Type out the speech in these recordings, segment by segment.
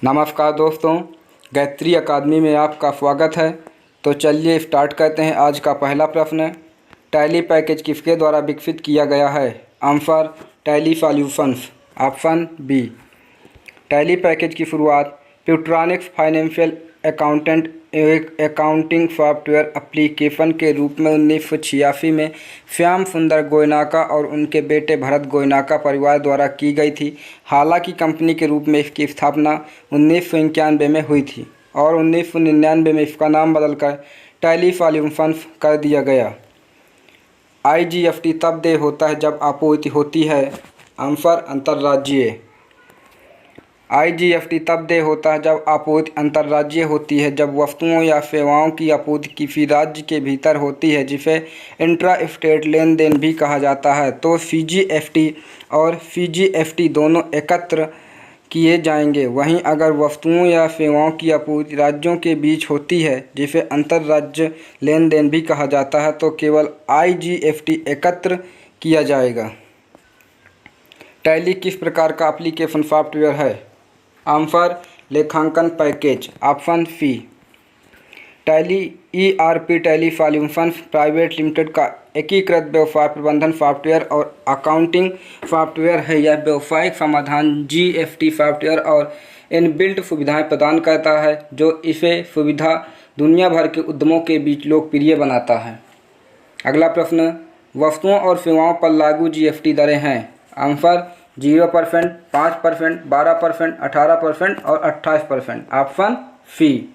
नमस्कार दोस्तों, गायत्री अकादमी में आपका स्वागत है। तो चलिए स्टार्ट करते हैं। आज का पहला प्रश्न, टैली पैकेज किसके द्वारा विकसित किया गया है? Answer Tally Solutions, option B. Tally package की शुरुआत Peutronics financial accounting software application के रूप में 1986 में श्याम सुंदर गोयनाका और उनके बेटे भरत गोयनाका परिवार द्वारा की गई थी। हालांकि कंपनी के रूप में इसकी स्थापना 1991 में हुई थी और 1999 में इसका नाम बदलकर टैली सॉल्यूशंस कर दिया गया। IGST तब देय होता है जब आपूर्ति होती है। आंसर अंतर्राज्यीय। IGST तब देय होता है जब आपूर्ति अंतर्राज्यीय होती है, जब वस्तुओं या सेवाओं की आपूर्ति किसी राज्य के भीतर होती है, जिसे इंट्रा स्टेट लेन देन भी कहा जाता है। तो CGST और CGST दोनों एकत्र किए जाएंगे। वहीं अगर वस्तुओं या सेवाओं की आपूर्ति राज्यों के बीच होती है, जिसे अंतर्राज्य लेन देन भी कहा जाता है, तो केवल IGST एकत्र किया जाएगा। टैली किस प्रकार का एप्लीकेशन सॉफ्टवेयर है? आंसर लेखांकन पैकेज, option C. Tally ERP Tally Solutions private limited का एकीकृत व्यवसाय प्रबंधन सॉफ्टवेयर और अकाउंटिंग सॉफ्टवेयर है। यह व्यावसायिक समाधान GST सॉफ्टवेयर और इनबिल्ट सुविधाएं प्रदान करता है, जो इसे सुविधा दुनिया भर के उद्यमों के बीच लोकप्रिय बनाता है। अगला प्रश्न, वस्तुओं और सेवाओं पर लागू GST दरें हैं। आंसर 0%, 5%, 12%, 18% और 28%, ऑप्शन सी।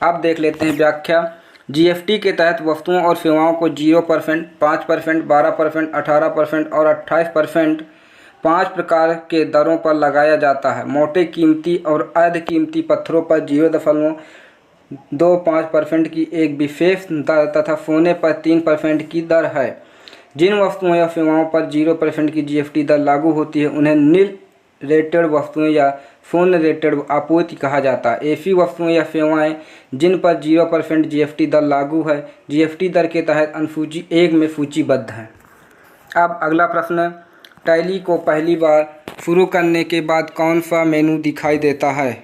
अब देख लेते हैं व्याख्या। GST के तहत वस्तुओं और सेवाओं को 0%, 5%, 12%, 18% और 28% 5 प्रकार के दरों पर लगाया जाता है। मोटे कीमती और अर्ध कीमती पत्थरों पर 0.25% की एक विशेष दर तथा सोने पर 3% की दर है। जिन वस्तुओं या सेवाओं पर 0% की GST दर लागू होती है, उन्हें नील रेटेड वस्तुएं या शून्य रेटेड आपूर्ति कहा जाता है। ऐसी वस्तुएं या सेवाएं जिन पर 0% GST दर लागू है, GST दर के तहत अनुसूची 1 में सूचीबद्ध हैं। अब अगला प्रश्न, टैली को पहली बार शुरू करने के बाद कौन सा मेनू दिखाई देता है?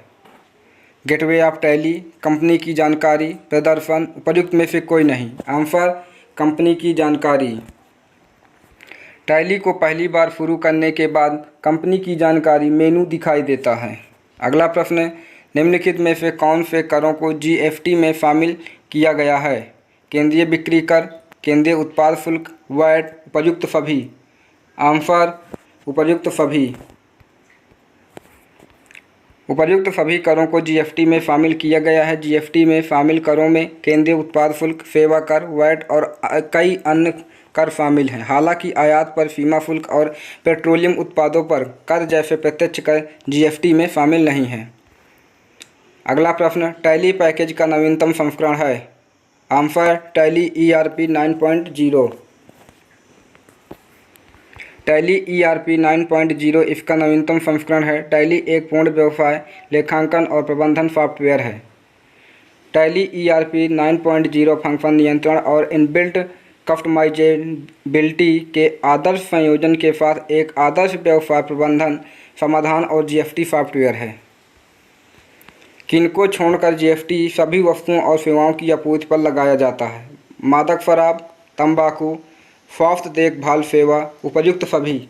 गेटवे ऑफ टैली, कंपनी की जानकारी, प्रदर्शन, उपयुक्त में से कोई नहीं। आंसर कंपनी की जानकारी। टैली को पहली बार शुरू करने के बाद कंपनी की जानकारी मेनू दिखाई देता है। अगला प्रश्न, निम्नलिखित में से कौन से करों को GST में शामिल किया गया है? केंद्रीय बिक्री कर, केंद्रीय उत्पाद शुल्क, वैट, उपयुक्त सभी। आंसर उपयुक्त सभी। उपयुक्त सभी करों को GST में शामिल किया गया है। GST में शामिल करों में केंद्रीय उत्पाद शुल्क, सेवा कर, वैट और कई अन्य कर शामिल हैं। हालांकि आयात पर सीमा शुल्क और पेट्रोलियम उत्पादों पर कर जैसे प्रत्यक्ष कर GST में शामिल नहीं हैं। अगला प्रश्न, टैली पैकेज का नवीनतम संस्करण है। Answer tally ERP 9.0। Tally ERP 9.0 इसका नवीनतम संस्करण है। टैली एक पूर्ण व्यवसाय लेखांकन और प्रबंधन सॉफ्टवेयर है। टैली ERP 9.0 फंक्शन नियंत्रण और इनबिल्ट कस्टमाइजेबिलिटी के आदर्श संयोजन के साथ एक आदर्श व्यवसाय प्रबंधन समाधान और GST सॉफ्टवेयर है। किनको छोड़कर GST सभी वस्तुओं और सेवाओं की आपूर्ति पर लगाया जाता है? मादक शराब, तंबाकू, स्वास्थ्य देखभाल सेवा, उपयुक्त सभी।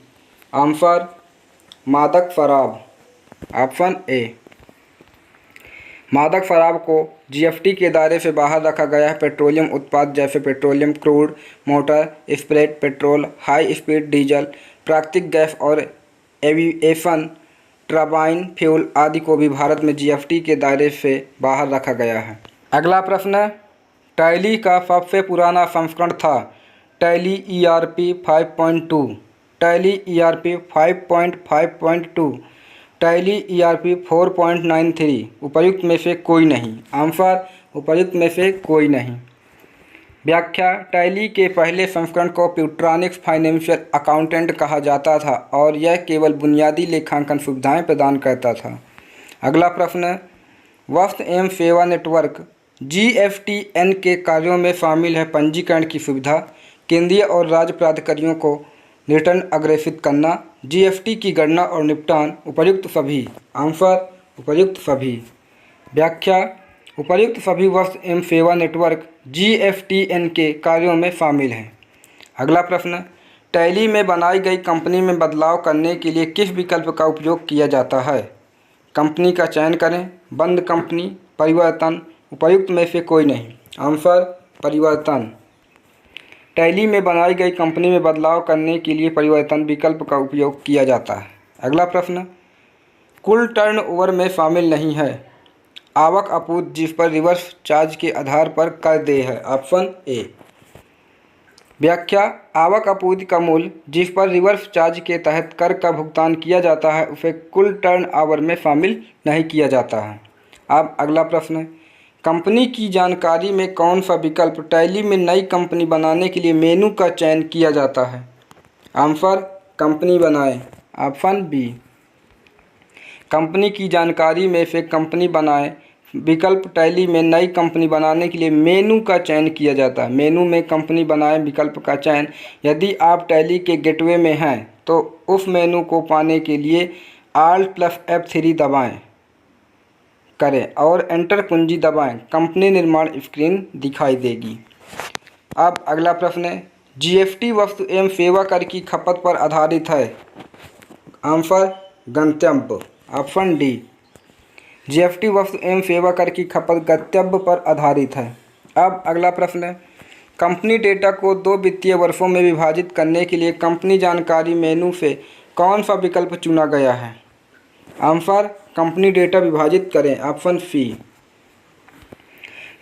आंसर मादक शराब, ऑप्शन ए। मादक शराब को GST के दायरे से बाहर रखा गया है। पेट्रोलियम उत्पाद जैसे petroleum crude, motor spread petrol, high speed diesel, प्राकृतिक गैस और एविएशन टर्बाइन फ्यूल आदि को भी भारत में GST के दायरे से बाहर रखा गया है। अगला प्रश्न, टैली का सबसे पुराना संस्करण था। Tally ERP 5.2, tally ERP 5.5.2, tally ERP 4.93, उपयुक्त में से कोई नहीं। आंसर उपयुक्त में से कोई नहीं। व्याख्या, टैली के पहले संस्करण को प्यूट्रॉनिक्स फाइनेंशियल अकाउंटेंट कहा जाता था और यह केवल बुनियादी लेखांकन सुविधाएं प्रदान करता था। अगला प्रश्न, वस्तु एवं सेवा नेटवर्क GSTN के कार्यों में शामिल है पंजीकरण की सुविधा, केंद्रीय और राज्य प्राधिकारियों को रिटर्न अग्रेसित करना, जीएफटी की गणना और निपटान, उपर्युक्त सभी। आंसर उपर्युक्त सभी। व्याख्या, उपर्युक्त सभी वस्तु एवं सेवा नेटवर्क जीएफटीएन के कार्यों में शामिल हैं। अगला प्रश्न, टैली में बनाई गई कंपनी में बदलाव करने के लिए किस विकल्प का उपयोग किया जाता है? कंपनी का चयन करें, बंद कंपनी, परिवर्तन, उपर्युक्त में से कोई नहीं। आंसर परिवर्तन। टैली में बनाई गई कंपनी में बदलाव करने के लिए परिवर्तन विकल्प का उपयोग किया जाता है। अगला प्रश्न, कुल टर्नओवर में शामिल नहीं है। आवक आपूर्ति जिस पर रिवर्स चार्ज के आधार पर कर देय है। Option A. व्याख्या, आवक आपूर्ति का मूल्य जिस पर रिवर्स चार्ज के तहत कर का भुगतान किया जाता है उसे कुल टर्नओवर में शामिल नहीं किया जाता है। अब अगला प्रश्न, कंपनी की जानकारी में कौन सा विकल्प टैली में नई कंपनी बनाने के लिए मेनू का चयन किया जाता है? आंसर कंपनी बनाएं। Option B. कंपनी की जानकारी में से कंपनी बनाएं विकल्प टैली में नई कंपनी बनाने के लिए मेनू का चयन किया जाता है। मेनू में कंपनी बनाएं विकल्प का चयन यदि आप टैली के गेटवे में हैं तो उस मेनू को पाने के लिए Alt+F3 दबाएं करें और एंटर कुंजी दबाएं। कंपनी निर्माण स्क्रीन दिखाई देगी। अब अगला प्रश्न है, जीएसटी वस्तु एवं सेवा कर की खपत पर आधारित है। आंसर गंतव्य। Option D. जीएसटी वस्तु एवं सेवा कर की खपत गंतव्य पर आधारित है। अब अगला प्रश्न है, कंपनी डेटा को 2 वित्तीय वर्षों में विभाजित करने के लिए कंपनी जानकारी मेनू से कौन सा विकल्प चुना गया है? आंसर कंपनी डेटा विभाजित करें। Option C.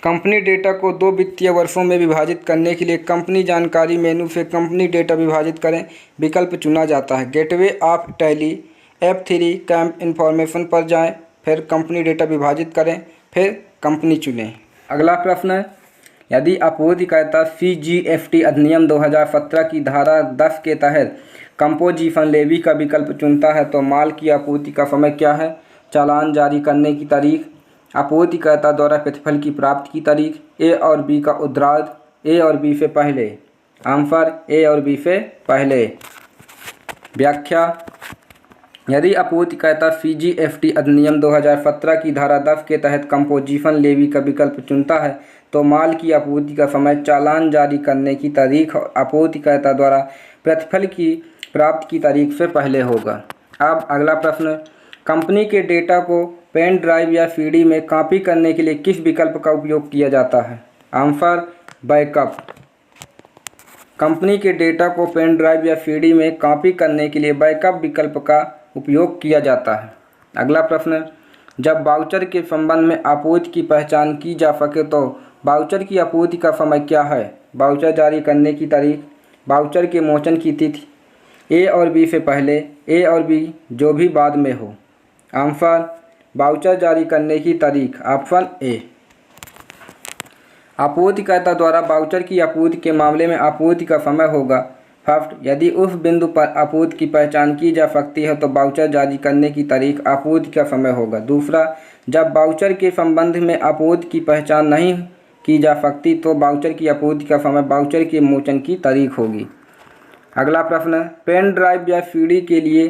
कंपनी डेटा को 2 वित्तीय वर्षों में विभाजित करने के लिए कंपनी जानकारी मेनू से कंपनी डेटा विभाजित करें विकल्प चुना जाता है। Gateway of tally F3 camp information पर जाएं, फिर कंपनी डेटा विभाजित करें, फिर कंपनी चुनें। अगला प्रश्न है, यदि आपूर्तिकर्ता CGFT अधिनियम 2017 की धारा 10 के तहत कंपोजिशन लेवी का विकल्प चुनता है तो माल की आपूर्ति का समय क्या है? चालान जारी करने की तारीख, आपूर्तिकर्ता द्वारा प्रतिफल की प्राप्ति की तारीख, ए और बी का उत्तरार्ध, ए और बी से पहले। आंसर ए और बी से पहले। व्याख्या, यदि आपूर्तिकर्ता CGFT अधिनियम 2017 की धारा 10 के तहत कंपोजिशन लेवी का विकल्प चुनता है तो माल की आपूर्ति का समय चालान जारी करने की तारीख और आपूर्तिकर्ता द्वारा प्रतिफल की प्राप्ति की तारीख से पहले होगा। अब अगला प्रश्न, कंपनी के डेटा को पेन ड्राइव या सीडी में कॉपी करने के लिए किस विकल्प का उपयोग किया जाता है? Answer backup. कंपनी के डेटा को पेन ड्राइव या सीडी में कॉपी करने के लिए बैकअप विकल्प का उपयोग किया जाता है। अगला प्रश्न, जब वाउचर के संबंध में आपूर्ति की पहचान की जा सके तो वाउचर की आपूर्ति का समय क्या है? वाउचर जारी करने की तारीख, वाउचर के मोचन की तिथि, ए और बी से पहले, ए और बी जो भी बाद में हो। आंसर वाउचर जारी करने की तारीख। Option A. आपूर्तिकर्ता द्वारा वाउचर की आपूर्ति के मामले में आपूर्ति का समय होगा। फर्स्ट, यदि उस बिंदु पर आपूर्ति की पहचान की जा सकती है तो वाउचर जारी करने की तारीख आपूर्ति का समय होगा। दूसरा, जब वाउचर के संबंध में आपूर्ति की पहचान नहीं की जा सकती तो वाउचर की आपूर्ति का समय वाउचर के मोचन की तारीख होगी। अगला प्रश्न, पेन ड्राइव या सीडी के लिए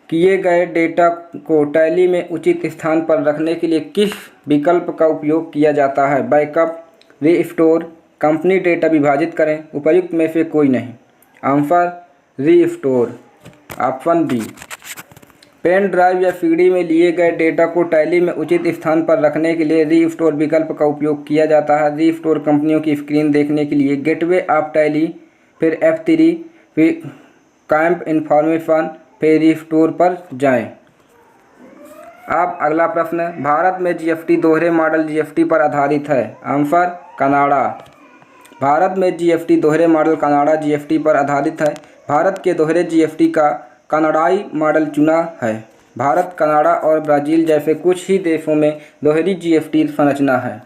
किए गए डेटा को टैली में उचित स्थान पर रखने के लिए किस विकल्प का उपयोग किया जाता है? बैकअप, रीस्टोर, कंपनी डेटा विभाजित करें, उपर्युक्त में से कोई नहीं। Answer restore. Option B. Pen drive या सीडी में लिए गए डेटा को टैली में उचित स्थान पर रखने के लिए रीस्टोर विकल्प का उपयोग किया जाता है। रीस्टोर कंपनियों की स्क्रीन देखने के लिए गेटवे ऑफ टैली, फिर F3, फिर कैंप इन्फॉर्मेशन, फिर रीस्टोर पर जाएं। अब अगला प्रश्न, भारत में जीएफटी दोहरे मॉडल जीएफटी पर आधारित है। Answer Canada. भारत में जीएफटी दोहरे मॉडल कनाडा जीएफटी पर आधारित है। भारत के दोहरे जीएफटी का कनाडाई मॉडल चुना है। भारत, कनाडा और ब्राज़ील जैसे कुछ ही देशों में दोहरी जीएफटी संरचना है।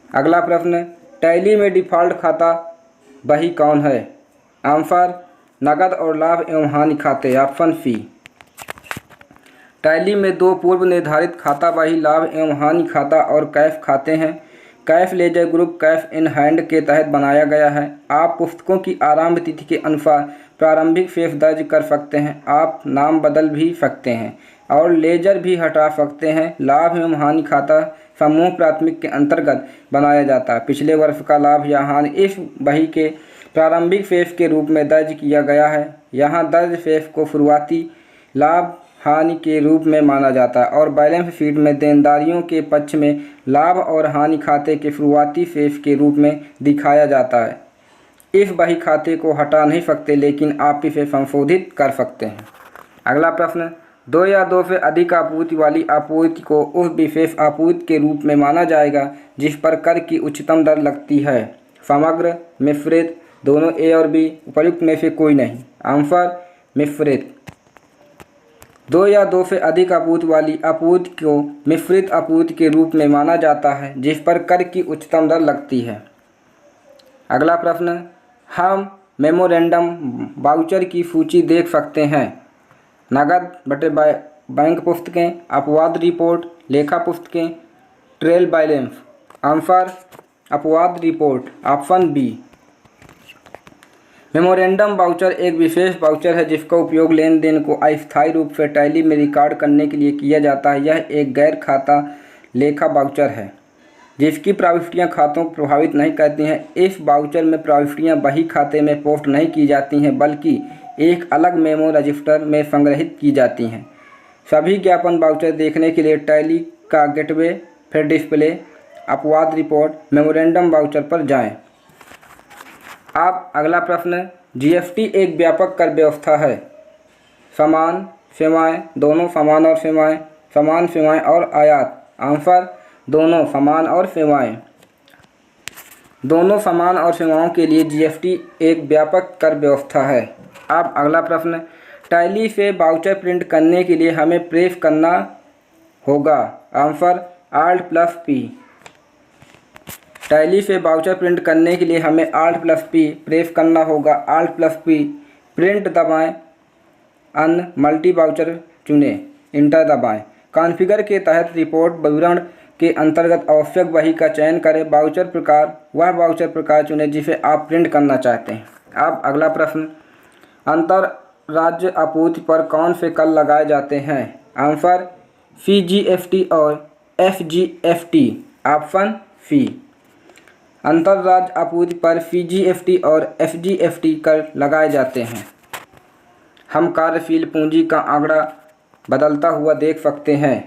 अगला प्रश्न, टैली में डिफ़ॉल्ट खाता बही कौन है? आंसर नकद और लाभ एवं हानि खाते। Option C. टैली में 2 पूर्व निर्धारित खाता बही लाभ एवं हानि खाता और कैश खाते हैं। Cash ledger group cash in hand के तहत बनाया गया है। आप पुस्तकों की आरंभ तिथि के अनुसार प्रारंभिक फेफ दर्ज कर सकते हैं। आप नाम बदल भी सकते हैं और लेजर भी हटा सकते हैं। लाभ एवं हानि खाता समूह प्राथमिक के अंतर्गत बनाया जाता है। पिछले वर्ष का लाभ या हानि इस बही के प्रारंभिक फेफ के रूप में दर्ज किया गया है। यहाँ दर्ज फेफ को शुरुआती लाभ हानि के रूप में माना जाता है और बैलेंस शीट में देनदारियों के पक्ष में लाभ और हानि खाते के शुरुआती फेफ के रूप में दिखाया जाता है। इस बही खाते को हटा नहीं सकते, लेकिन आप इसे संशोधित कर सकते हैं। अगला प्रश्न, 2 या 2 से अधिक आपूर्ति वाली आपूर्ति को उस विशेष आपूर्ति के रूप में माना जाएगा जिस पर कर की उच्चतम दर लगती है। समग्र, मिश्रित, दोनों ए और बी, उपयुक्त में से कोई नहीं। आंसर मिश्रित। 2 या 2 से अधिक आपूर्ति वाली आपूर्ति को मिश्रित आपूर्ति के रूप में माना जाता है जिस पर कर की उच्चतम दर लगती है। अगला प्रश्न, हम मेमोरेंडम वाउचर की सूची देख सकते हैं। नगद बटे बैंक पुस्तकें, अपवाद रिपोर्ट, लेखा पुस्तकें, ट्रेल बैलेंस। आंसर अपवाद रिपोर्ट, ऑप्शन बी। मेमोरेंडम वाउचर एक विशेष वाउचर है जिसका उपयोग लेन देन को अस्थायी रूप से टैली में रिकॉर्ड करने के लिए किया जाता है। यह एक गैर खाता लेखा वाउचर है जिसकी प्रविष्टियां खातों को प्रभावित नहीं करती हैं। इस वाउचर में प्रविष्टियां बही खाते में पोस्ट नहीं की जाती हैं बल्कि एक अलग मेमो रजिस्टर में संग्रहित की जाती हैं। सभी ज्ञापन वाउचर देखने के लिए टैली का गेटवे, फिर डिस्प्ले, अपवाद रिपोर्ट, मेमोरेंडम वाउचर पर जाएं। अब अगला प्रश्न, जीएसटी एक व्यापक कर व्यवस्था है। समान सेवाएं, दोनों समान और सेवाएं, समान सेवाएं और आयात। आंसर दोनों समान और सेवाएं। दोनों समान और सेवाओं के लिए जीएसटी एक व्यापक कर व्यवस्था है। अब अगला प्रश्न, टैली से वाउचर प्रिंट करने के लिए हमें प्रेस करना होगा। Answer Alt+P। टैली से वाउचर प्रिंट करने के लिए हमें Alt+P प्रेस करना होगा। Alt+P, प्रिंट दबाएं, अन्य मल्टी वाउचर चुनें, इंटर दबाएं। कॉन्फ़िगर के तहत रिपोर्ट विवरण के अंतर्गत आवश्यक बही का चयन करें। वाउचर प्रकार, वह वाउचर प्रकार चुनें जिसे आप प्रिंट करना चाहते हैं। अब अगला प्रश्न, अंतर राज्य आपूर्ति पर कौन से कर लगाए जाते हैं। आंसर CGST और FGST, ऑप्शन सी। अंतर्राज्य आपूर्ति पर CGST और FGST कर लगाए जाते हैं। हम कार्यशील पूंजी का आंकड़ा बदलता हुआ देख सकते हैं।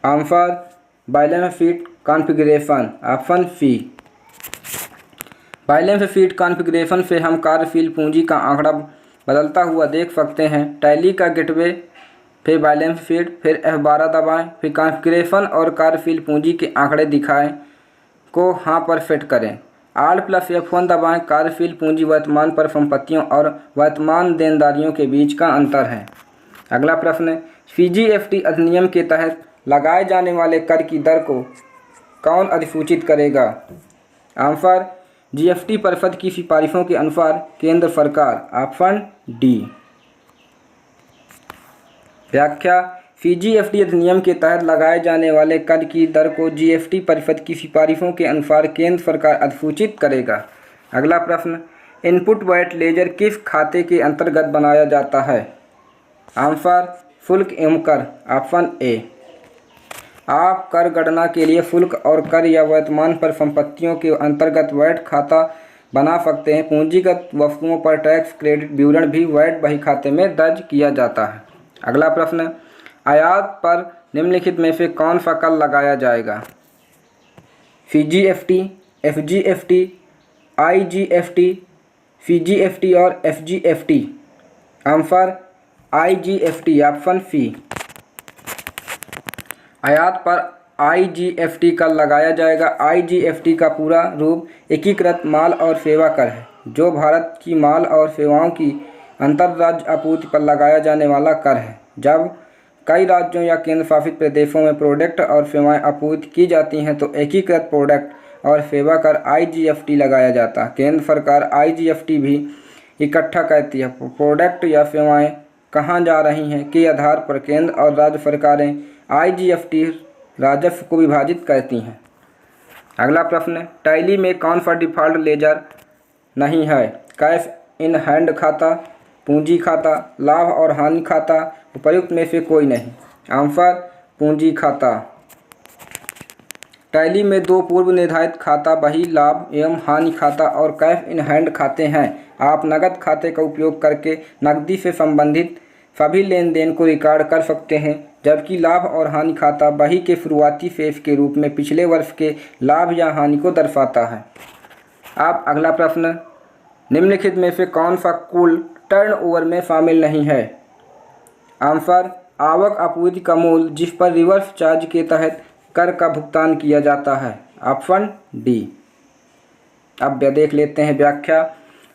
Answer balance sheet configuration, option C. Balance sheet configuration से हम कार्यशील पूंजी का आंकड़ा बदलता हुआ देख सकते हैं। टैली का गेटवे, फिर बैलेंस शीट, फिर F12 दबाएं, फिर कॉन्फ़िगरेशन और कार्यशील पूंजी के आंकड़े दिखाएं को हाँ पर सेट करें। Alt+F1 दबाएं। कार्यशील पूंजी वर्तमान परिसंपत्तियों और वर्तमान देनदारियों के बीच का अंतर है। अगला प्रश्न, CGST अधिनियम के तहत लगाए जाने वाले कर की दर को कौन अधिसूचित करेगा। आंसर जीएसटी परिषद की सिफारिशों के अनुसार केंद्र सरकार, ऑप्शन डी। व्याख्या, CGST अधिनियम के तहत लगाए जाने वाले कर की दर को जीएसटी परिषद की सिफारिशों के अनुसार केंद्र सरकार अधिसूचित करेगा। अगला प्रश्न, इनपुट वैट लेजर किस खाते के अंतर्गत बनाया जाता है। आंसर शुल्क एवं कर, ऑप्शन ए। आप कर गणना के लिए शुल्क और कर या वर्तमान परिसंपत्तियों के अंतर्गत वैट खाता बना सकते हैं। पूंजीगत वस्तुओं पर टैक्स क्रेडिट विवरण भी वैट बही खाते में दर्ज किया जाता है। अगला प्रश्न, आयात पर निम्नलिखित में से कौन सा कर लगाया जाएगा। CGST, FGST, IGST, CGST और FGST। Answer IGST, option C. आयात पर IGST कर लगाया जाएगा। IGST का पूरा रूप एकीकृत माल और सेवा कर है जो भारत की माल और सेवाओं की अंतर्राज्य आपूर्ति पर लगाया जाने वाला कर है। जब कई राज्यों या केंद्र शासित प्रदेशों में प्रोडक्ट और सेवाएं आपूर्ति की जाती हैं तो एकीकृत प्रोडक्ट और सेवा कर IGST लगाया जाता है। केंद्र सरकार IGST भी इकट्ठा करती है। प्रोडक्ट या सेवाएं कहाँ जा रही हैं के आधार पर केंद्र और राज्य सरकारें IGST राजस्व को विभाजित करती हैं। अगला प्रश्न, टैली में कौन सा डिफ़ॉल्ट लेजर नहीं है। कैश इन हैंड खाता, पूंजी खाता, लाभ और हानि खाता, उपर्युक्त में से कोई नहीं। आंसर पूंजी खाता। टैली में दो पूर्व निर्धारित खाता बही, लाभ एवं हानि खाता और कैश इन हैंड खाते हैं। आप नकद खाते का उपयोग करके नकदी से संबंधित सभी लेन देन को रिकॉर्ड कर सकते हैं, जबकि लाभ और हानि खाता बही के शुरुआती शेष के रूप में पिछले वर्ष के लाभ या हानि को दर्शाता है। अब अगला प्रश्न, निम्नलिखित में से कौन सा कुल टर्नओवर में शामिल नहीं है? आंसर आवक आपूर्ति का मूल जिस पर रिवर्स चार्ज के तहत कर का भुगतान किया जाता है। Option D. अब देख लेते हैं व्याख्या।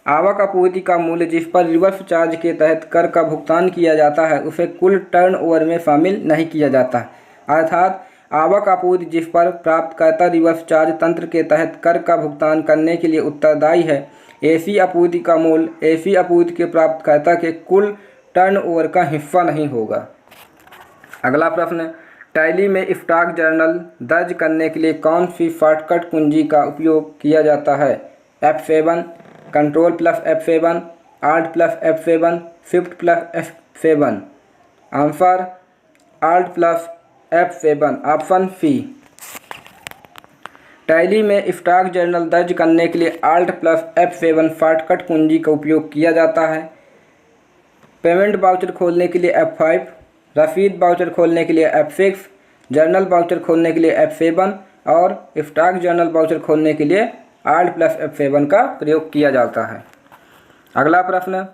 आवक आपूर्ति का मूल्य जिस पर रिवर्स चार्ज के तहत कर का भुगतान किया जाता है उसे कुल टर्नओवर में शामिल नहीं किया जाता, अर्थात आवक आपूर्ति जिस पर प्राप्तकर्ता रिवर्स चार्ज तंत्र के तहत कर का भुगतान करने के लिए उत्तरदायी है, ऐसी आपूर्ति का मूल्य ऐसी आपूर्ति के प्राप्तकर्ता के कुल टर्नओवर का हिस्सा नहीं होगा। अगला प्रश्न, टैली में स्टॉक जर्नल दर्ज करने के लिए कौन सी शॉर्टकट कुंजी का उपयोग किया जाता है? F7, control plus F7, Alt plus F7, shift plus F7। Answer Alt plus F7, option C. Tally में स्टॉक जर्नल दर्ज करने के लिए Alt प्लस F7 शॉर्टकट कुंजी का उपयोग किया जाता है। पेमेंट वाउचर खोलने के लिए F5, रसीद वाउचर खोलने के लिए F6, जर्नल वाउचर खोलने के लिए F7 और स्टॉक जर्नल वाउचर खोलने के लिए Alt प्लस F7 का प्रयोग किया जाता है। अगला प्रश्न,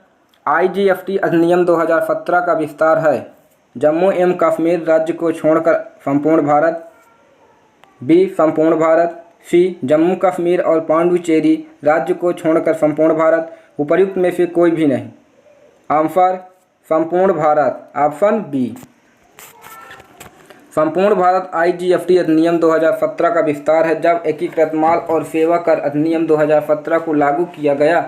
IGST अधिनियम 2017 का विस्तार है। जम्मू एवं कश्मीर राज्य को छोड़कर संपूर्ण भारत, बी संपूर्ण भारत, सी जम्मू कश्मीर और पांडुचेरी राज्य को छोड़कर संपूर्ण भारत, उपर्युक्त में से कोई भी नहीं। आंसर संपूर्ण भारत, ऑप्शन बी। संपूर्ण भारत IGST अधिनियम 2017 का विस्तार है। जब एकीकृत माल और सेवा कर अधिनियम 2017 को लागू किया गया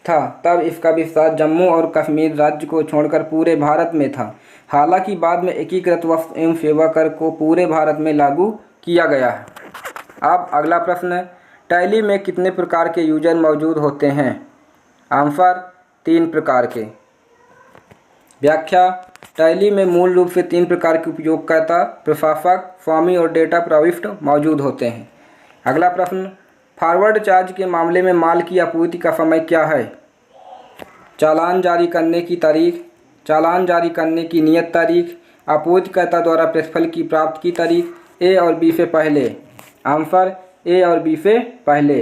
था तब इसका विस्तार जम्मू और कश्मीर राज्य को छोड़कर पूरे भारत में था। हालांकि बाद में एकीकृत वस्तु एवं सेवा कर को पूरे भारत में लागू किया गया है। अब अगला प्रश्न, टैली में कितने प्रकार के यूजर मौजूद होते हैं? आंसर 3 प्रकार के। व्याख्या, टैली में मूल रूप से 3 प्रकार के उपयोगकर्ता, प्रशासक, स्वामी और डेटा प्रविष्ट मौजूद होते हैं। अगला प्रश्न, फॉरवर्ड चार्ज के मामले में माल की आपूर्ति का समय क्या है? चालान जारी करने की तारीख, चालान जारी करने की नियत तारीख, आपूर्तिकर्ता द्वारा प्रतिफल की प्राप्त की तारीख, ए और बी से पहले। आंसर ए और बी से पहले।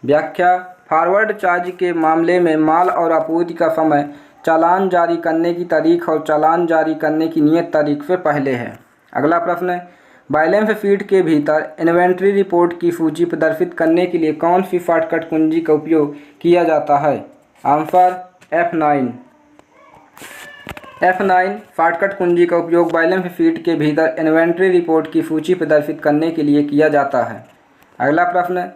व्याख्या, फॉरवर्ड चार्ज के मामले में माल और आपूर्ति का समय चालान जारी करने की तारीख और चालान जारी करने की नियत तारीख से पहले है। अगला प्रश्न, बैलेंस शीट के भीतर इन्वेंट्री रिपोर्ट की सूची प्रदर्शित करने के लिए कौन सी शॉर्टकट कुंजी का उपयोग किया जाता है? Answer F9। F9 शॉर्टकट कुंजी का उपयोग बैलेंस शीट के भीतर इन्वेंट्री रिपोर्ट की सूची प्रदर्शित करने के लिए किया जाता है। अगला प्रश्न,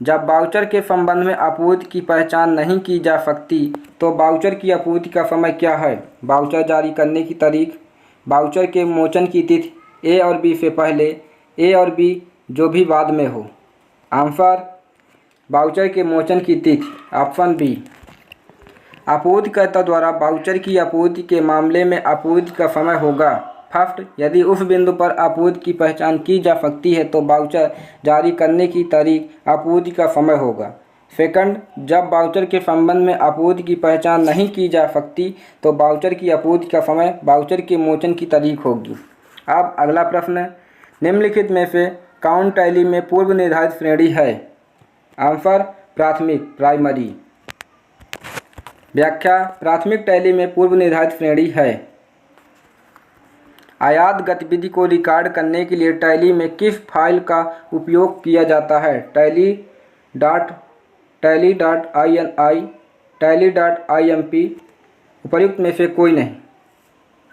जब वाउचर के संबंध में आपूर्ति की पहचान नहीं की जा सकती तो वाउचर की आपूर्ति का समय क्या है? वाउचर जारी करने की तारीख, वाउचर के मोचन की तिथि, ए और बी से पहले, ए और बी जो भी बाद में हो। आंसर वाउचर के मोचन की तिथि, ऑप्शन बी। आपूर्तिकर्ता द्वारा वाउचर की आपूर्ति के मामले में आपूर्ति का समय होगा। फर्स्ट, यदि उस बिंदु पर आपूर्ति की पहचान की जा सकती है तो वाउचर जारी करने की तारीख आपूर्ति का समय होगा। सेकंड, जब वाउचर के संबंध में आपूर्ति की पहचान नहीं की जा सकती तो वाउचर की आपूर्ति का समय वाउचर के मोचन की तारीख होगी। अब अगला प्रश्न, निम्नलिखित में से कौन टैली में पूर्व निर्धारित श्रेणी है? आंसर प्राथमिक, प्राइमरी। व्याख्या, प्राथमिक टैली में पूर्व निर्धारित श्रेणी है। आयात गतिविधि को रिकॉर्ड करने के लिए टैली में किस फाइल का उपयोग किया जाता है? Tally dot INI, Tally dot IMP, उपर्युक्त में से कोई नहीं।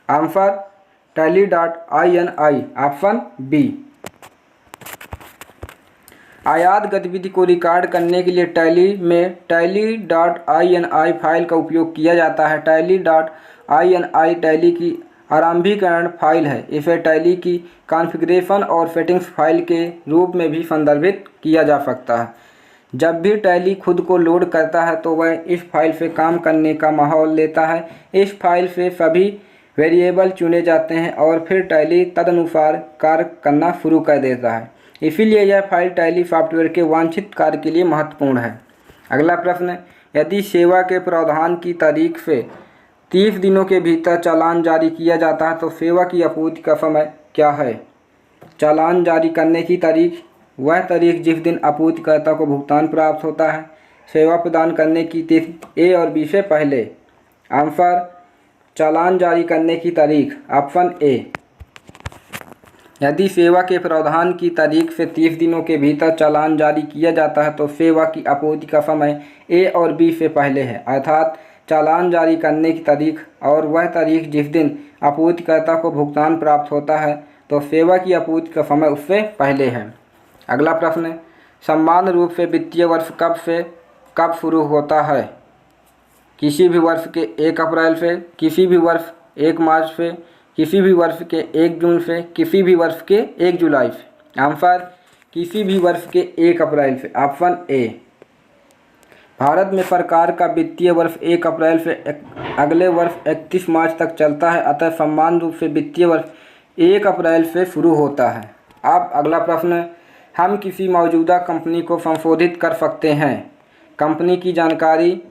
Answer Tally dot INI, option B. आयात गतिविधि को रिकॉर्ड करने के लिए टैली में टैली डॉट INI फाइल का उपयोग किया जाता है। टैली डॉट INI टैली की आरंभीकरण फाइल है। इसे टैली की कॉन्फ़िगरेशन और सेटिंग्स फाइल के रूप में भी संदर्भित किया जा सकता है। जब भी टैली खुद को लोड करता है तो वह इस फाइल से काम करने का माहौल लेता है। इस फाइल से सभी वेरिएबल चुने जाते हैं और फिर टैली तदनुसार कार्य करना शुरू कर देता है। इसीलिए यह फाइल टैली सॉफ्टवेयर के वांछित कार्य के लिए महत्वपूर्ण है। अगला प्रश्न, यदि सेवा के प्रावधान की तारीख से 30 दिनों के भीतर चालान जारी किया जाता है तो सेवा की आपूर्ति का समय क्या है? चालान जारी करने की तारीख वह तारीख जिस दिन आपूर्तिकर्ता को भुगतान प्राप्त होता है। सेवा प्रदान करने की तिथि ए और बी से पहले। आंसर, चालान जारी करने की तारीख ऑप्शन ए। यदि सेवा के प्रावधान की तारीख से 30 दिनों के भीतर चालान जारी किया जाता है तो सेवा की आपूर्ति का समय ए और बी से पहले है, अर्थात चालान जारी करने की तारीख और वह तारीख जिस दिन आपूर्तिकर्ता को भुगतान प्राप्त होता है तो सेवा की आपूर्ति का समय उससे पहले है। अगला प्रश्न, समान रूप से वित्तीय वर्ष कब से कब शुरू होता है? किसी भी वर्ष के 1 अप्रैल से, किसी भी वर्ष 1 मार्च से, किसी भी वर्ष के 1 जून से, किसी भी वर्ष के 1 जुलाई से। आंसर, किसी भी वर्ष के 1 अप्रैल से, ऑप्शन ए। भारत में सरकार का वित्तीय वर्ष 1 अप्रैल से अगले वर्ष 31 मार्च तक चलता है, अतः समान रूप से वित्तीय वर्ष 1 अप्रैल से शुरू होता है। अब अगला प्रश्न, हम किसी मौजूदा कंपनी को संशोधित कर सकते हैं। कंपनी की जानकारी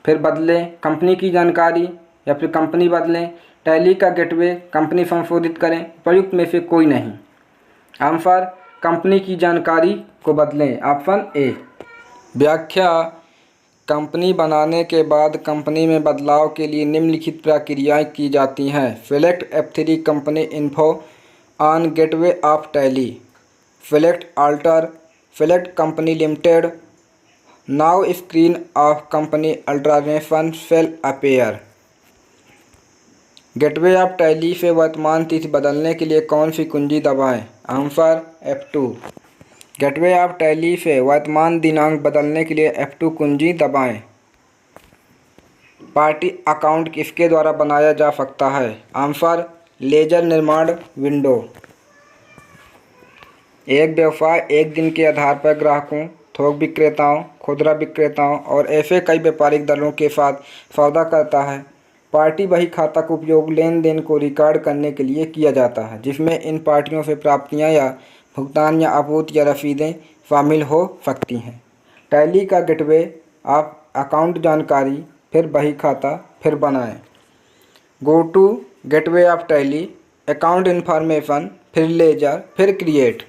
फिर बदलें, कंपनी की जानकारी या फिर कंपनी बदलें, टैली का गेटवे, कंपनी संशोधित करें, प्रयुक्त में से कोई नहीं। आंसर, कंपनी की जानकारी को बदलें, ऑप्शन ए। व्याख्या, कंपनी बनाने के बाद कंपनी में बदलाव के लिए निम्नलिखित प्रक्रियाएं की जाती हैं। Select F3 company info on gateway of Tally, select alter, select company limited, now screen of company alternation shall appear. Gateway of Tally से वर्तमान तिथि बदलने के लिए कौन सी कुंजी दबाएं? Answer, F2। Gateway of Tally से वर्तमान दिनांक बदलने के लिए F2 कुंजी दबाएं। पार्टी अकाउंट किसके द्वारा बनाया जा सकता है? आंसर, लेजर निर्माण विंडो। एक व्यवसाय एक दिन के आधार पर ग्राहकों, थोक विक्रेताओं, खुदरा विक्रेताओं और ऐसे कई व्यापारिक दलों के साथ सौदा करता है। पार्टी बही खाता का उपयोग लेन देन को रिकॉर्ड करने के लिए किया जाता है, जिसमें इन पार्टियों से प्राप्तियां या भुगतान या आपूर्ति या रसीदें शामिल हो सकती हैं। टैली का गेटवे ऑफ अकाउंट जानकारी, फिर बही खाता, फिर बनाएं। Go to gateway of Tally, account information, फिर लेजर, फिर क्रिएट।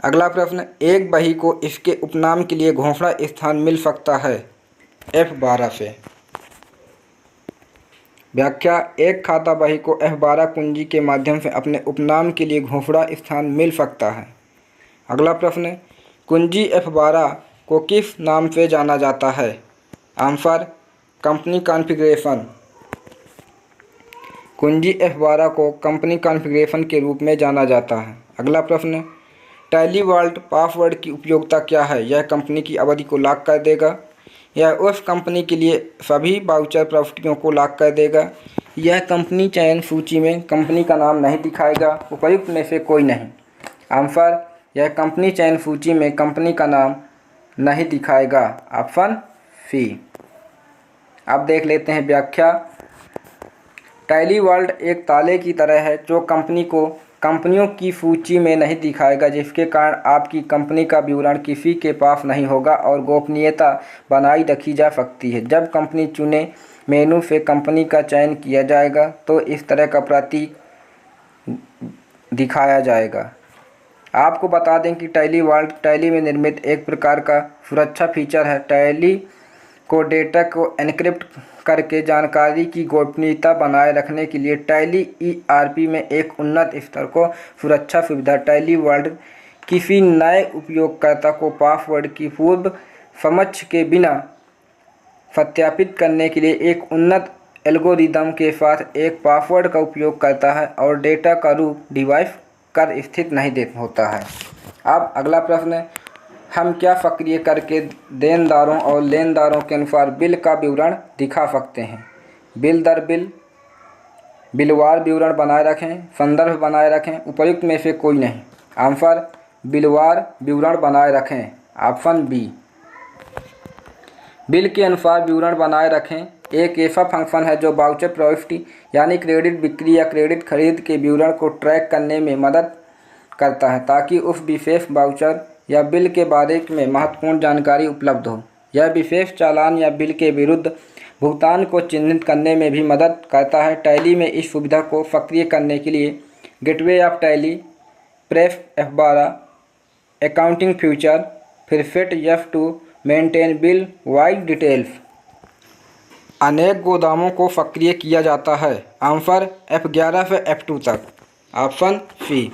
अगला प्रश्न, एक बही को इसके उपनाम के लिए घोषणा स्थान मिल सकता है? F12 से। व्याख्या, एक खाता बही को F12 कुंजी के माध्यम से अपने उपनाम के लिए घोषणा स्थान मिल सकता है। अगला प्रश्न, कुंजी F12 को किस नाम से जाना जाता है? Answer, company configuration. कुंजी F12 को कंपनी कॉन्फ़िगरेशन के रूप में जाना जाता है। अगला प्रश्न, टैली वॉल्ट पासवर्ड की उपयोगिता क्या है? यह कंपनी की अवधि को लॉक कर देगा। यह उस कंपनी के लिए सभी वाउचर प्रविष्टियों को लॉक कर देगा। यह कंपनी चयन सूची में कंपनी का नाम नहीं दिखाएगा। उपयुक्त में से कोई नहीं। आंसर, यह कंपनी चयन सूची में कंपनी का नाम नहीं दिखाएगा, ऑप्शन सी। अब देख लेते हैं व्याख्या। टैली वॉल्ट एक ताले की तरह है जो कंपनी को कंपनियों की सूची में नहीं दिखाएगा, जिसके कारण आपकी कंपनी का विवरण किसी के पास नहीं होगा और गोपनीयता बनाए रखी जा सकती है। जब कंपनी चुने मेनू से कंपनी का चयन किया जाएगा तो इस तरह का प्रतीक दिखाया जाएगा। आपको बता दें कि टैली वॉल्ट टैली में निर्मित एक प्रकार का सुरक्षा फीचर है। टैली को डेटा को एन्क्रिप्ट करके जानकारी की गोपनीयता बनाए रखने के लिए टैली ERP में एक उन्नत स्तर को सुरक्षा सुविधा टैली वॉल्ट किसी नए उपयोगकर्ता को पासवर्ड की पूर्व समझ के बिना सत्यापित करने के लिए एक उन्नत एल्गोरिदम के साथ एक पासवर्ड का उपयोग करता है और डेटा का रूप डिवाइस कर स्थित नहीं होता है। अब अगला प्रश्न, हम क्या सक्रिय करके देनदारों और लेनदारों के अनुसार बिल का विवरण दिखा सकते हैं? बिल दर बिल, बिलवार विवरण बनाए रखें, संदर्भ बनाए रखें। उपयुक्त में से कोई नहीं। आंसर, बिलवार विवरण बनाए रखें। Option B. बिल के अनुसार विवरण बनाए रखें एक ऐसा फंक्शन है जो वाउचर प्रविष्टि यानी क्रेडिट बिक्री या क्रेडिट खरीद के विवरण को ट्रैक करने में मदद करता है ताकि उस विशेष वाउचर या बिल के बारे में महत्वपूर्ण जानकारी उपलब्ध हो। यह विशेष चालान या बिल के विरुद्ध भुगतान को चिन्हित करने में भी मदद करता है। टैली में इस सुविधा को सक्रिय करने के लिए gateway of Tally, press F12, accounting feature, फिर set F to maintain bill wise details. अनेक गोदामों को सक्रिय किया जाता है। आंसर F11 से F2 तक। Option C.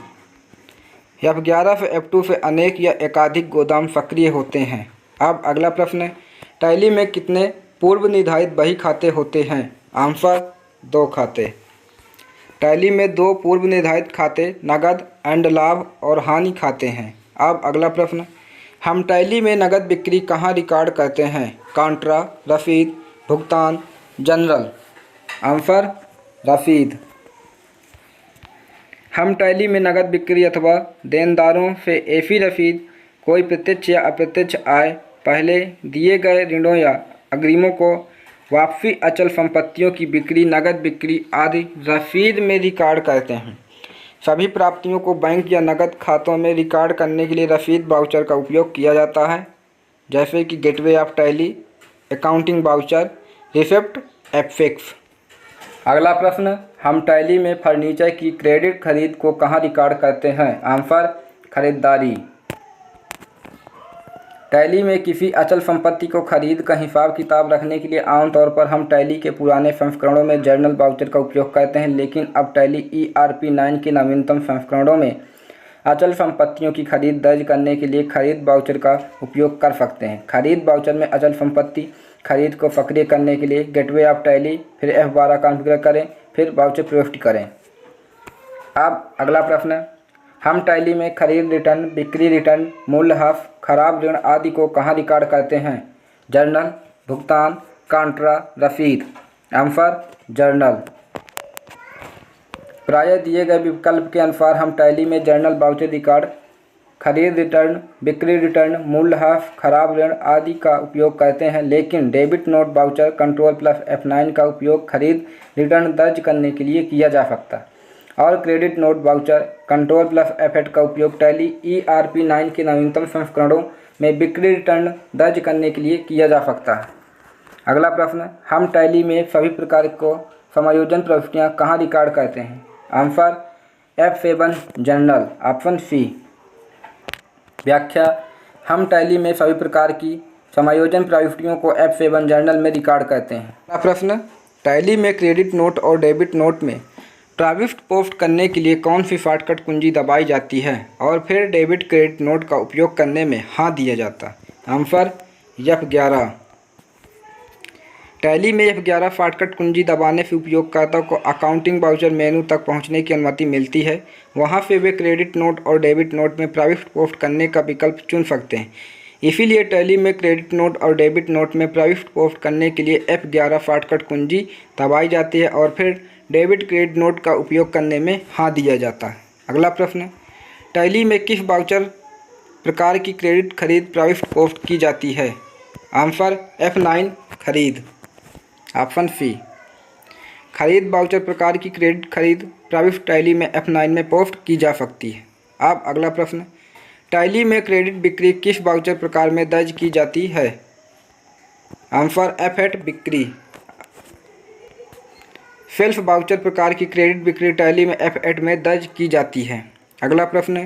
F11 से F2 से अनेक या एकाधिक गोदाम सक्रिय होते हैं। अब अगला प्रश्न, टैली में कितने पूर्व निर्धारित बही खाते होते हैं? आंसर 2 खाते। टैली में 2 पूर्व निर्धारित खाते नगद एंड लाभ और हानि खाते हैं। अब अगला प्रश्न, हम टैली में नगद बिक्री कहाँ रिकॉर्ड करते हैं? कॉन्ट्रा, रसीद, भुगतान, जनरल। आंसर रसीद। हम टैली में नगद बिक्री अथवा देनदारों से ऐसी रसीद, कोई प्रत्यक्ष या अप्रत्यक्ष आय, पहले दिए गए ऋणों या अग्रिमों को वापसी, अचल संपत्तियों की बिक्री, नगद बिक्री आदि रसीद में रिकॉर्ड करते हैं। सभी प्राप्तियों को बैंक या नगद खातों में रिकॉर्ड करने के लिए रसीद वाउचर का उपयोग किया जाता है, जैसे कि gateway of tally, accounting voucher, receipt, affix. अगला प्रश्न, हम टैली में फर्नीचर की क्रेडिट खरीद को कहाँ रिकॉर्ड करते हैं? आंसर खरीदारी। टैली में किसी अचल संपत्ति को खरीद का हिसाब किताब रखने के लिए आमतौर पर हम टैली के पुराने संस्करणों में जर्नल वाउचर का उपयोग करते हैं, लेकिन अब टैली ERP 9 के नवीनतम संस्करणों में अचल संपत्तियों की खरीद दर्ज करने के लिए खरीद वाउचर का उपयोग कर सकते हैं। खरीद वाउचर में अचल संपत्ति खरीद को सक्रिय करने के लिए गेटवे ऑफ टैली, फिर F12 कॉन्फ़िगर करें, फिर वाउचर प्रविष्ट करें। अब अगला प्रश्न, हम टैली में खरीद रिटर्न, बिक्री रिटर्न, मूल्यह्रास, खराब ऋण आदि को कहाँ रिकॉर्ड करते हैं? जर्नल, भुगतान, कॉन्ट्रा, रसीद। Answer journal. प्रायः दिए गए विकल्प के अनुसार हम टैली में जर्नल वाउचर रिकॉर्ड, खरीद रिटर्न, बिक्री रिटर्न, मूल्यह्रास, खराब ऋण आदि का उपयोग करते हैं, लेकिन डेबिट नोट वाउचर Ctrl+F9 का उपयोग खरीद रिटर्न दर्ज करने के लिए किया जा सकता है और क्रेडिट नोट वाउचर Ctrl+F8 का उपयोग टैली ERP 9 के नवीनतम संस्करणों में बिक्री रिटर्न दर्ज करने के लिए किया जा सकता है। अगला प्रश्न, हम टैली में सभी प्रकार को समायोजन प्रविष्टियाँ कहाँ रिकॉर्ड करते हैं? Answer F7 journal. Option C. व्याख्या, हम टैली में सभी प्रकार की समायोजन प्रविष्टियों को F7 जर्नल में रिकॉर्ड करते हैं। अगला प्रश्न, टैली में क्रेडिट नोट और डेबिट नोट में प्रविष्टि पोस्ट करने के लिए कौन सी शॉर्टकट कुंजी दबाई जाती है और फिर डेबिट क्रेडिट नोट का उपयोग करने में हाँ दिया जाता है? Answer F11। टैली में F11 शॉर्टकट कुंजी दबाने से उपयोगकर्ता को अकाउंटिंग वाउचर मेनू तक पहुंचने की अनुमति मिलती है। वहां से वे क्रेडिट नोट और डेबिट नोट में प्रविष्टि पोस्ट करने का विकल्प चुन सकते हैं। इसीलिए टैली में क्रेडिट नोट और डेबिट नोट में प्रविष्टि पोस्ट करने के लिए F11 शॉर्टकट कुंजी दबाई जाती है और फिर डेबिट क्रेडिट नोट का उपयोग करने में हाँ दिया जाता है। अगला प्रश्न, टैली में किस वाउचर प्रकार की क्रेडिट खरीद प्रविष्टि पोस्ट की जाती है? आंसर F9 खरीद। Option C. खरीद वाउचर प्रकार की क्रेडिट खरीद प्रविष्टि टैली में F9 में पोस्ट की जा सकती है। अब अगला प्रश्न, टैली में क्रेडिट बिक्री किस वाउचर प्रकार में दर्ज की जाती है? आंसर F8 बिक्री। सेल्फ वाउचर प्रकार की क्रेडिट बिक्री टैली में F8 में दर्ज की जाती है। अगला प्रश्न,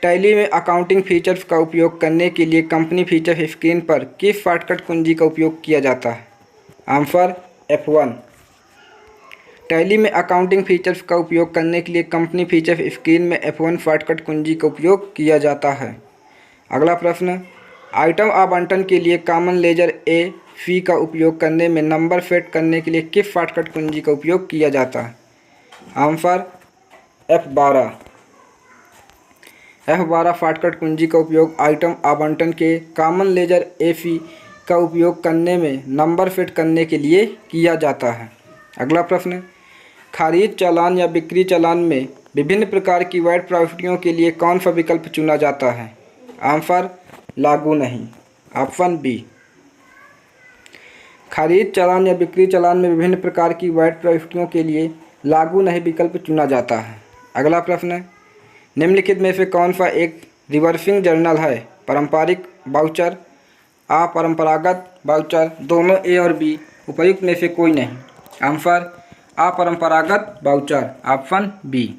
टैली में अकाउंटिंग फीचर्स का उपयोग करने के लिए कंपनी फीचर स्क्रीन पर किस शॉर्टकट कुंजी का उपयोग किया जाता है? Answer F1। टैली में अकाउंटिंग फीचर्स का उपयोग करने के लिए कंपनी फीचर स्क्रीन में F1 शॉर्टकट कुंजी का उपयोग किया जाता है। अगला प्रश्न, आइटम आवंटन के लिए कॉमन लेजर A का उपयोग करने में नंबर सेट करने के लिए किस शॉर्टकट कुंजी का उपयोग किया जाता है? Answer F12। F12 शॉर्टकट कुंजी का उपयोग आइटम आवंटन के कॉमन लेजर A का उपयोग करने में नंबर फिट करने के लिए किया जाता है। अगला प्रश्न, खरीद चालान या बिक्री चालान में विभिन्न प्रकार की वैट प्रविष्टियों के लिए कौन सा विकल्प चुना जाता है? आंसर लागू नहीं, ऑप्शन बी। खरीद चालान या बिक्री चालान में विभिन्न प्रकार की वैट प्रविष्टियों के लिए लागू नहीं विकल्प चुना जाता है। अगला प्रश्न है, निम्नलिखित में से कौन सा एक रिवर्सिंग जर्नल है? पारंपरिक वाउचर, अपरंपरागत वाउचर, दोनों ए और बी, उपयुक्त में से कोई नहीं। आंसर अपरंपरागत voucher, option B.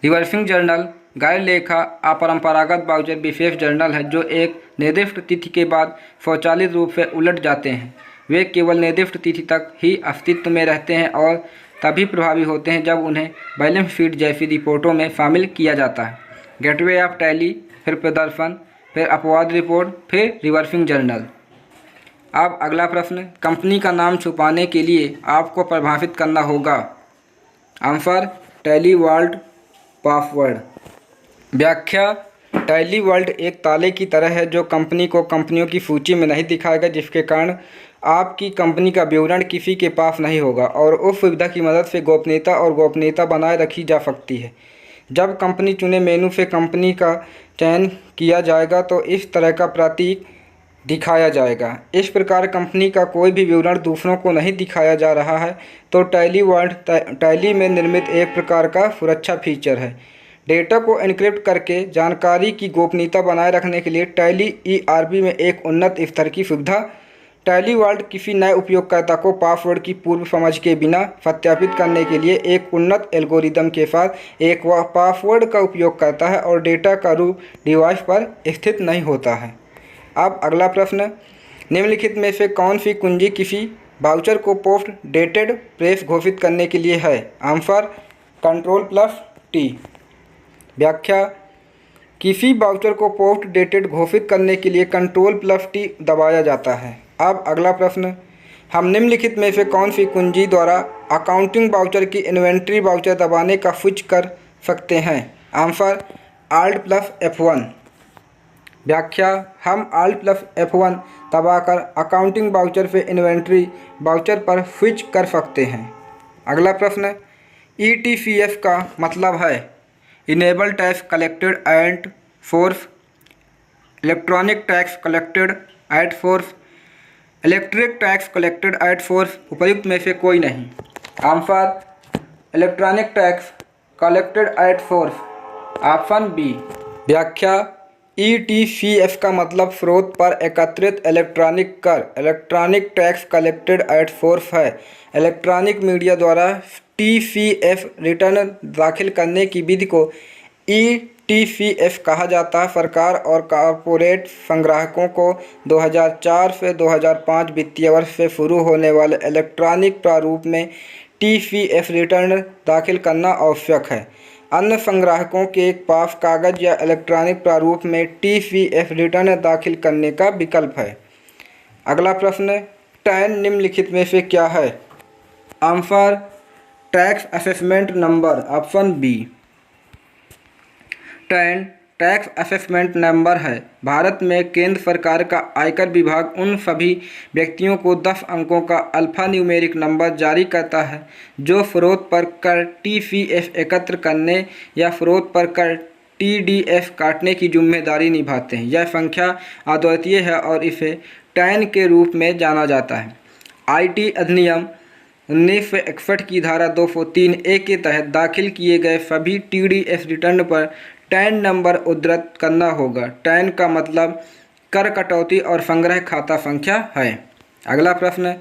Reversing journal गैर लेखा अपरंपरागत वाउचर विशेष जर्नल है जो एक निर्दिष्ट तिथि के बाद स्वचालित रूप से उलट जाते हैं। वे केवल निर्दिष्ट तिथि तक ही अस्तित्व में रहते हैं और तभी प्रभावी होते हैं जब उन्हें बैलेंस शीट जैसी रिपोर्टों में शामिल किया जाता है। गेटवे ऑफ टैली, फिर प्रदर्शन, फिर अपवाद रिपोर्ट, फिर रिवर्सिंग जर्नल। अब अगला प्रश्न, कंपनी का नाम छुपाने के लिए आपको परिभाषित करना होगा। Answer Tally vault password. व्याख्या, टैली वॉल्ट एक ताले की तरह है जो कंपनी को कंपनियों की सूची में नहीं दिखाएगा, जिसके कारण आपकी कंपनी का विवरण किसी के पास नहीं होगा और उस सुविधा की मदद से गोपनीयता बनाए रखी जा सकती है। जब कंपनी चुने मेनू से कंपनी का चयन किया जाएगा तो इस तरह का प्रतीक दिखाया जाएगा। इस प्रकार कंपनी का कोई भी विवरण दूसरों को नहीं दिखाया जा रहा है तो टैली वॉल्ट टैली में निर्मित एक प्रकार का सुरक्षा फीचर है। डेटा को एन्क्रिप्ट करके जानकारी की गोपनीयता बनाए रखने के लिए टैली ईआरपी में एक उन्नत स्तर की सुविधा टैली वॉल्ट किसी नए उपयोगकर्ता को पासवर्ड की पूर्व समझ के बिना सत्यापित करने के लिए एक उन्नत एल्गोरिदम के साथ एक पासवर्ड का उपयोग करता है और डेटा का रूप डिवाइस पर स्थित नहीं होता है। अब अगला प्रश्न, निम्नलिखित में से कौन सी कुंजी किसी वाउचर को पोस्ट डेटेड प्रेस घोषित करने के लिए है? Answer Ctrl+T। व्याख्या, किसी वाउचर को पोस्ट डेटेड घोषित करने के लिए Ctrl+T दबाया जाता है। अब अगला प्रश्न, हम निम्नलिखित में से कौन सी कुंजी द्वारा अकाउंटिंग वाउचर की इन्वेंट्री वाउचर दबाने का स्विच कर सकते हैं? Answer Alt+F1। व्याख्या, हम Alt+F1 दबाकर अकाउंटिंग वाउचर से इन्वेंट्री वाउचर पर स्विच कर सकते हैं। अगला प्रश्न, ETCS का मतलब है enable tax collected at source, electronic tax collected at source, electric tax collected at source, उपयुक्त में से कोई नहीं। Answer electronic tax collected at source, option B. व्याख्या, ETCS का मतलब स्रोत पर एकत्रित इलेक्ट्रॉनिक कर, electronic tax collected at source है। इलेक्ट्रॉनिक मीडिया द्वारा TCS रिटर्न दाखिल करने की विधि को ETCS कहा जाता है। सरकार और कॉर्पोरेट संग्राहकों को 2004 से 2005 वित्तीय वर्ष से शुरू होने वाले इलेक्ट्रॉनिक प्रारूप में TCS रिटर्न दाखिल करना आवश्यक है। अन्य संग्राहकों के पास कागज या इलेक्ट्रॉनिक प्रारूप में TCS रिटर्न दाखिल करने का विकल्प है। अगला प्रश्न, टैन निम्नलिखित में से क्या है? Answer tax assessment number, option B. TAN tax assessment number है। भारत में केंद्र सरकार का आयकर विभाग उन सभी व्यक्तियों को 10 अंकों का अल्फा न्यूमेरिक नंबर जारी करता है जो स्रोत पर कर TCS एकत्र करने या स्रोत पर कर TDS काटने की जिम्मेदारी निभाते हैं। यह संख्या अद्वितीय है और इसे टैन के रूप में जाना जाता है। IT अधिनियम 1961 की धारा 203A के तहत दाखिल किए गए सभी TDS रिटर्न पर टैन नंबर उद्धृत करना होगा। टैन का मतलब कर कटौती और संग्रह खाता संख्या है। अगला प्रश्न,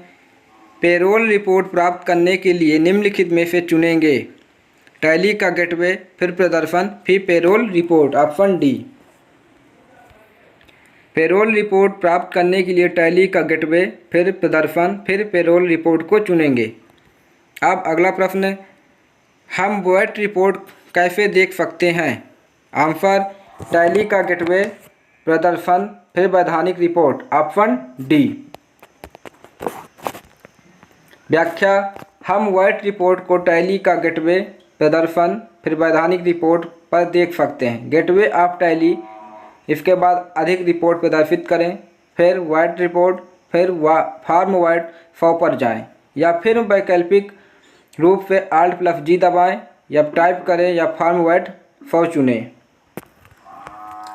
पेरोल रिपोर्ट प्राप्त करने के लिए निम्नलिखित में से चुनेंगे? टैली का गेटवे, फिर प्रदर्शन, फिर payroll report, option D. Payroll report प्राप्त करने के लिए टैली का गेटवे, फिर प्रदर्शन, फिर पेरोल रिपोर्ट को चुनेंगे। अब अगला प्रश्न, हम वैट रिपोर्ट कैसे देख सकते हैं? आंसर टैली का गेटवे, प्रदर्शन, फिर वैधानिक रिपोर्ट, ऑप्शन डी। व्याख्या, हम वैट रिपोर्ट को टैली का गेटवे, प्रदर्शन, फिर वैधानिक रिपोर्ट पर देख सकते हैं। गेटवे ऑफ टैली, इसके बाद अधिक रिपोर्ट प्रदर्शित करें, फिर वैट रिपोर्ट, फिर फॉर्म वैट 100 पर जाएं, या फिर वैकल्पिक रूप से Alt+G दबाएं, या टाइप करें या फॉर्म वेट फॉर चुनें।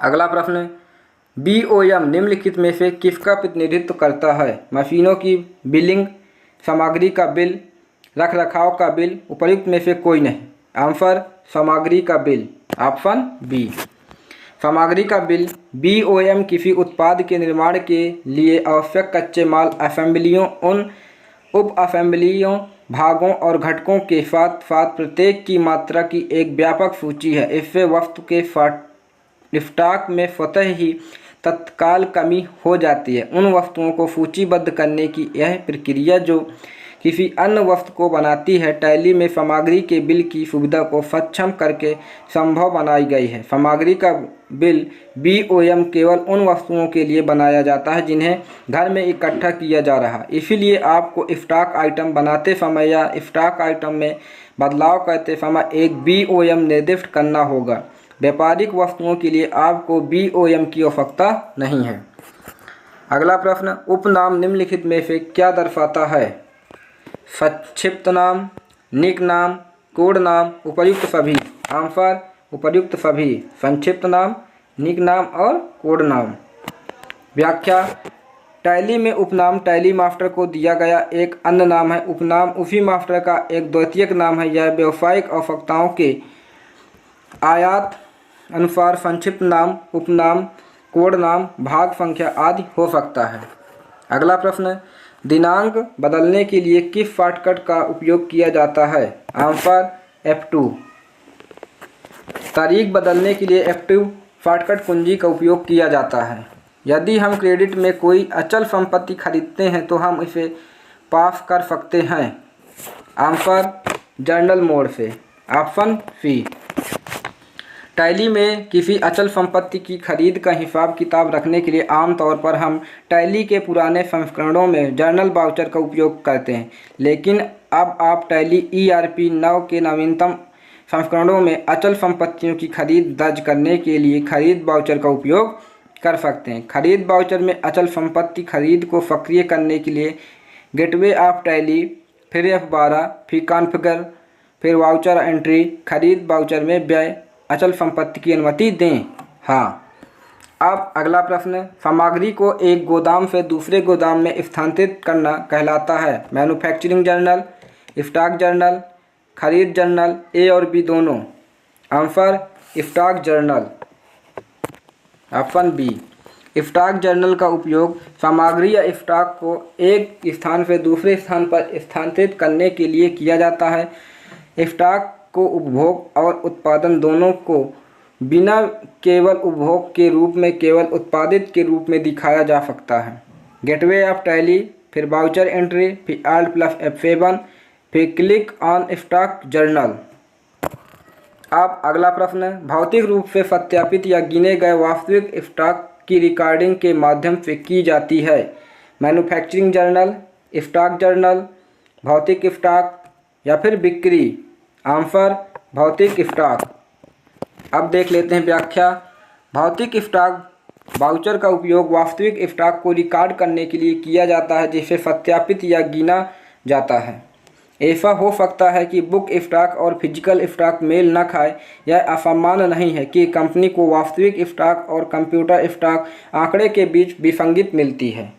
अगला प्रश्न, BOM निम्नलिखित में से किसका प्रतिनिधित्व करता है? मशीनों की बिलिंग, सामग्री का बिल, रखरखाव का बिल, उपर्युक्त में से कोई नहीं। आंसर सामग्री का बिल, ऑप्शन बी। सामग्री का बिल। BOM किसी उत्पाद के निर्माण के लिए आवश्यक कच्चे माल, असेंबलियों, उन उप असेंबलियों, भागों और घटकों के साथ साथ प्रत्येक की मात्रा की एक व्यापक सूची है। इससे वस्तु के स्टॉक में स्वतः ही तत्काल कमी हो जाती है। उन वस्तुओं को सूचीबद्ध करने की यह प्रक्रिया जो किसी अन्य वस्तु को बनाती है, टैली में सामग्री के बिल की सुविधा को सक्षम करके संभव बनाई गई है। सामग्री का बिल BOM केवल उन वस्तुओं के लिए बनाया जाता है जिन्हें घर में इकट्ठा किया जा रहा है। इसीलिए आपको स्टॉक आइटम बनाते समय या स्टॉक आइटम में बदलाव करते समय एक BOM निर्दिष्ट करना होगा। व्यापारिक वस्तुओं के लिए आपको BOM की आवश्यकता नहीं है। अगला प्रश्न, उपनाम निम्नलिखित में से क्या दर्शाता है? संक्षिप्त नाम, निक नाम, कोड नाम, उपर्युक्त सभी। आंसर उपर्युक्त सभी। संक्षिप्त नाम, निक नाम और कोड नाम। व्याख्या, टैली में उपनाम टैली मास्टर को दिया गया एक अन्य नाम है। उपनाम उसी मास्टर का एक द्वितीयक नाम है। यह व्यावसायिक आवश्यकताओं के आयात अनुसार संक्षिप्त नाम, उपनाम, कोड नाम, भाग संख्या आदि हो सकता है। अगला प्रश्न, दिनांक बदलने के लिए किस शॉर्टकट का उपयोग किया जाता है? Answer F2। तारीख बदलने के लिए F2 शॉर्टकट कुंजी का उपयोग किया जाता है। यदि हम क्रेडिट में कोई अचल संपत्ति खरीदते हैं तो हम इसे पास कर सकते हैं। आंसर जर्नल मोड से, ऑप्शन सी। टैली में किसी अचल संपत्ति की खरीद का हिसाब किताब रखने के लिए आमतौर पर हम टैली के पुराने संस्करणों में जर्नल वाउचर का उपयोग करते हैं, लेकिन अब आप टैली ERP 9 के नवीनतम संस्करणों में अचल संपत्तियों की खरीद दर्ज करने के लिए खरीद वाउचर का उपयोग कर सकते हैं। खरीद वाउचर में अचल संपत्ति खरीद को सक्रिय करने के लिए गेटवे ऑफ टैली, फिर F12, फिर कॉन्फ़िगर, फिर वाउचर एंट्री। खरीद वाउचर में व्यय अचल संपत्ति की अनुमति दें। हाँ। अब अगला प्रश्न, सामग्री को एक गोदाम से दूसरे गोदाम में स्थानांतरित करना कहलाता है? मैन्युफैक्चरिंग जर्नल, स्टॉक जर्नल, खरीद जर्नल, A और B दोनों। Answer stock journal, option B. Stock journal का उपयोग सामग्री या स्टॉक को एक स्थान से दूसरे स्थान पर स्थानांतरित करने के लिए किया जाता है। स्टॉक को उपभोग और उत्पादन दोनों को बिना केवल उपभोग के रूप में केवल उत्पादित के रूप में दिखाया जा सकता है। गेटवे ऑफ टैली, फिर वाउचर एंट्री, फिर Alt+F7, फिर क्लिक ऑन स्टॉक जर्नल। अब अगला प्रश्न, भौतिक रूप से सत्यापित या गिने गए वास्तविक स्टॉक की रिकॉर्डिंग के माध्यम से की जाती है? मैन्युफैक्चरिंग जर्नल, स्टॉक जर्नल, भौतिक स्टॉक या फिर बिक्री। आंसर भौतिक स्टॉक। अब देख लेते हैं व्याख्या। भौतिक स्टॉक वाउचर का उपयोग वास्तविक स्टॉक को रिकॉर्ड करने के लिए किया जाता है जिसे सत्यापित या गिना जाता है। ऐसा हो सकता है कि बुक स्टॉक और फिजिकल स्टॉक मेल न खाए। यह असामान्य नहीं है कि कंपनी को वास्तविक स्टॉक और कंप्यूटर स्टॉक आंकड़े के बीच विसंगति मिलती है।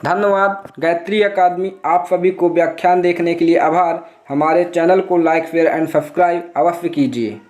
धन्यवाद। गायत्री अकादमी आप सभी को व्याख्यान देखने के लिए आभार। हमारे चैनल को लाइक, शेयर एंड सब्सक्राइब अवश्य कीजिए।